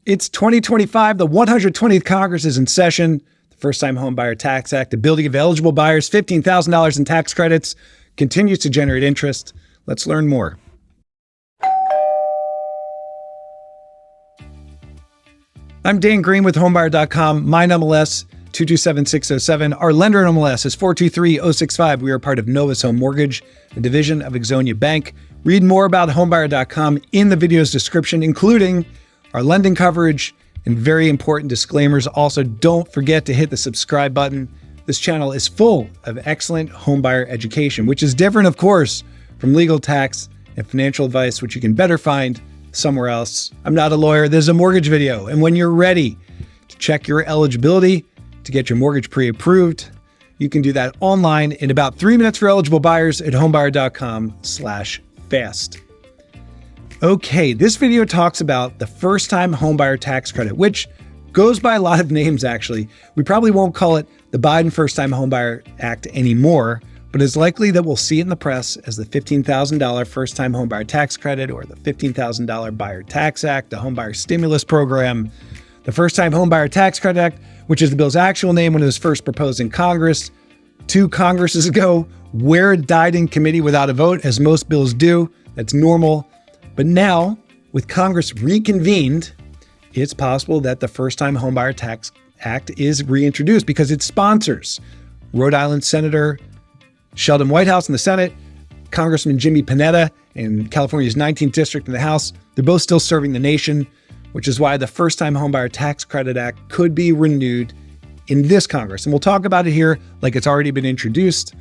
It's 2025. The 120th Congress is in session. The First-Time Homebuyer Tax Act, the bill to give eligible buyers $15,000 in tax credits, continues to generate interest. Let's learn more. I'm Dan Green with homebuyer.com. My NMLS 227607. Our lender NMLS is 423065. We are part of Novus Home Mortgage, a division of Exonia Bank. Read more about homebuyer.com in the video's description, including our lending coverage and very important disclaimers. Also, don't forget to hit the subscribe button. This channel is full of excellent homebuyer education, which is different, of course, from legal, tax, and financial advice, which you can better find somewhere else. I'm not a lawyer. This is a mortgage video. And when you're ready to check your eligibility to get your mortgage pre-approved, you can do that online in about 3 minutes for eligible buyers at homebuyer.com/fast. Okay, this video talks about the first-time homebuyer tax credit, which goes by a lot of names, actually. We probably won't call it the Biden First-Time Homebuyer Act anymore, but it's likely that we'll see it in the press as the $15,000 First-Time Homebuyer Tax Credit, or the $15,000 Buyer Tax Act, the Homebuyer Stimulus Program, the First-Time Homebuyer Tax Credit Act, which is the bill's actual name when it was first proposed in Congress 2 Congresses ago, where it died in committee without a vote, as most bills do. That's normal. But now, with Congress reconvened, it's possible that the First-Time Homebuyer Tax Act is reintroduced because its sponsors, Rhode Island Senator Sheldon Whitehouse in the Senate, Congressman Jimmy Panetta in California's 19th District in the House, they're both still serving the nation, which is why the First-Time Homebuyer Tax Credit Act could be renewed in this Congress. And we'll talk about it here like it's already been introduced.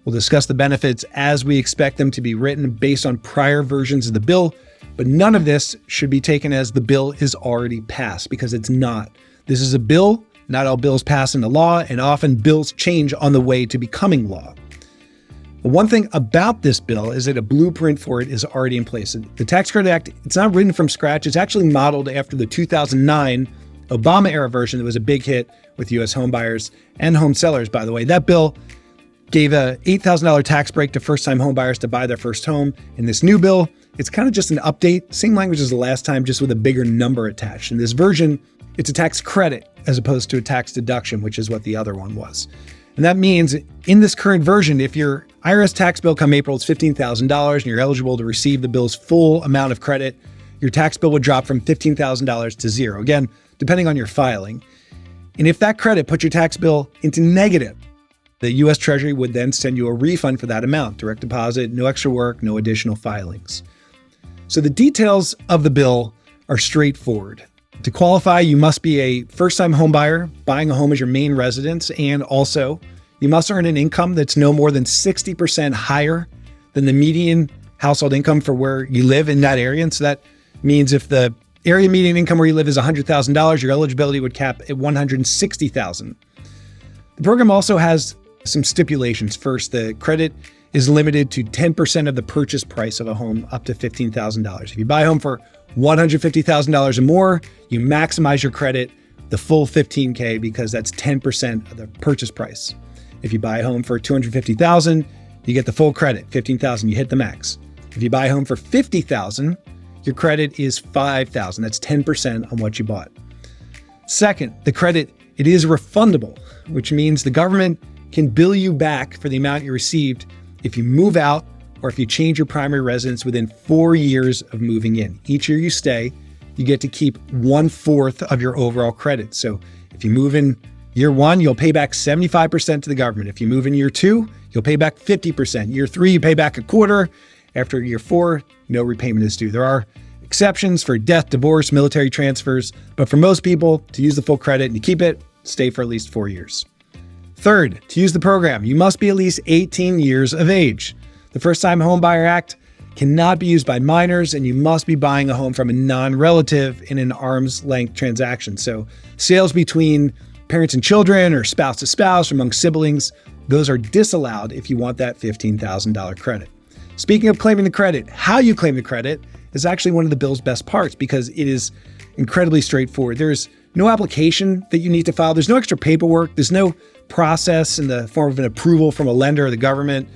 We'll discuss the benefits as we expect them to be written based on prior versions of the bill, but none of this should be taken as the bill is already passed, because it's not. This is a bill. Not all bills pass into law, and often bills change on the way to becoming law. But one thing about this bill is that a blueprint for it is already in place. The Tax Credit Act, it's not written from scratch. It's actually modeled after the 2009 Obama-era version that was a big hit with U.S. home buyers and home sellers, by the way. That bill gave a $8,000 tax break to first-time home buyers to buy their first home. In this new bill, it's kind of just an update, same language as the last time, just with a bigger number attached. In this version, it's a tax credit as opposed to a tax deduction, which is what the other one was. And that means in this current version, if your IRS tax bill come April, it's $15,000 and you're eligible to receive the bill's full amount of credit, your tax bill would drop from $15,000 to zero. Again, depending on your filing. And if that credit puts your tax bill into negative, the U.S. Treasury would then send you a refund for that amount, direct deposit, no extra work, no additional filings. So the details of the bill are straightforward. To qualify, you must be a first-time home buyer, buying a home as your main residence, and also you must earn an income that's no more than 60% higher than the median household income for where you live in that area. And so that means if the area median income where you live is $100,000, your eligibility would cap at $160,000. The program also has some stipulations. First, the credit is limited to 10% of the purchase price of a home up to $15,000. If you buy a home for $150,000 or more, you maximize your credit the full $15K because that's 10% of the purchase price. If you buy a home for $250,000, you get the full credit, $15,000, you hit the max. If you buy a home for $50,000, your credit is $5,000. That's 10% on what you bought. Second, the credit, it is refundable, which means the government can bill you back for the amount you received if you move out or if you change your primary residence within 4 years of moving in. Each year you stay, you get to keep 1/4 of your overall credit. So if you move in year 1, you'll pay back 75% to the government. If you move in year 2, you'll pay back 50%. Year 3, you pay back a quarter. After year 4, no repayment is due. There are exceptions for death, divorce, military transfers, but for most people, to use the full credit and to keep it, stay for at least 4 years. Third, to use the program, you must be at least 18 years of age. The First-Time Homebuyer Act cannot be used by minors, and you must be buying a home from a non-relative in an arm's length transaction. So sales between parents and children or spouse to spouse or among siblings, those are disallowed if you want that $15,000 credit. Speaking of claiming the credit, how you claim the credit is actually one of the bill's best parts because it is incredibly straightforward. There's no application that you need to file. There's no extra paperwork. There's no process in the form of an approval from a lender or the government.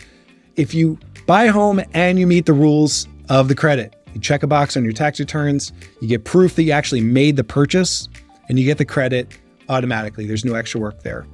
If you buy a home and you meet the rules of the credit, You check a box on your tax returns, you get proof that you actually made the purchase, and you get the credit automatically. There's no extra work there.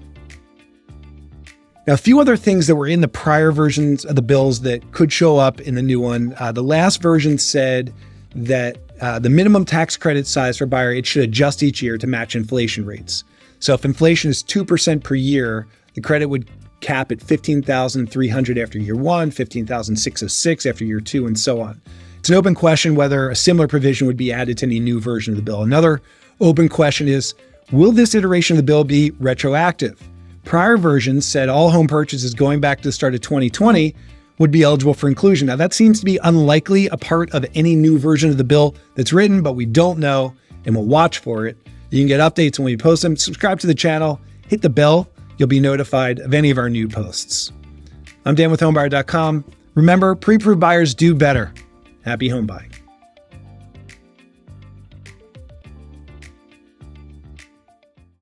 Now, a few other things that were in the prior versions of the bills that could show up in the new one. The last version said that the minimum tax credit size for a buyer, it should adjust each year to match inflation rates. So if inflation is 2% per year, the credit would cap at $15,300 after year one, $15,606 after year two, and so on. It's an open question whether a similar provision would be added to any new version of the bill. Another open question is, will this iteration of the bill be retroactive? Prior versions said all home purchases going back to the start of 2020 would be eligible for inclusion. Now, that seems to be unlikely a part of any new version of the bill that's written, but we don't know, and we'll watch for it. You can get updates when we post them. Subscribe to the channel, hit the bell. You'll be notified of any of our new posts. I'm Dan with homebuyer.com. Remember, pre-approved buyers do better. Happy home buying.